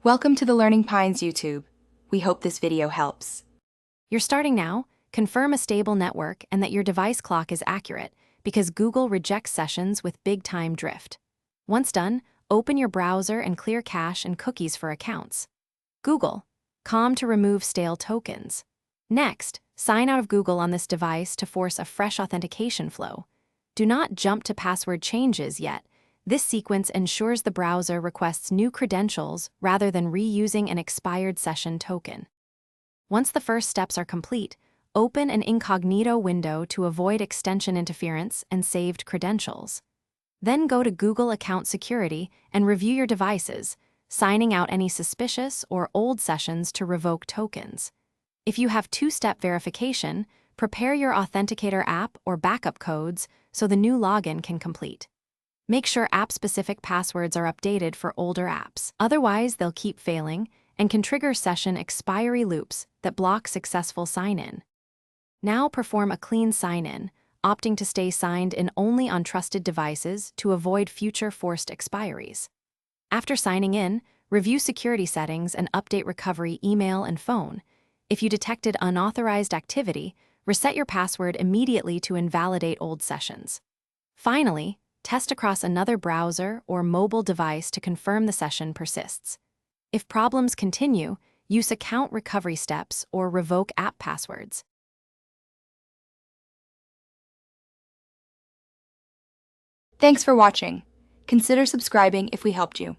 Welcome to the Learning Pines YouTube. We hope this video helps. You're starting now. Confirm a stable network and that your device clock is accurate, because Google rejects sessions with big-time drift. Once done, open your browser and clear cache and cookies for accounts. Google. Com to remove stale tokens. Next, sign out of Google on this device to force a fresh authentication flow. Do not jump to password changes yet. This sequence ensures the browser requests new credentials rather than reusing an expired session token. Once the first steps are complete, open an incognito window to avoid extension interference and saved credentials. Then go to Google Account Security and review your devices, signing out any suspicious or old sessions to revoke tokens. If you have two-step verification, prepare your authenticator app or backup codes so the new login can complete. Make sure app-specific passwords are updated for older apps. Otherwise, they'll keep failing and can trigger session expiry loops that block successful sign-in. Now perform a clean sign-in, opting to stay signed in only on trusted devices to avoid future forced expiries. After signing in, review security settings and update recovery email and phone. If you detected unauthorized activity, reset your password immediately to invalidate old sessions. Finally, test across another browser or mobile device to confirm the session persists. If problems continue, use account recovery steps or revoke app passwords. Thanks for watching. Consider subscribing if we helped you.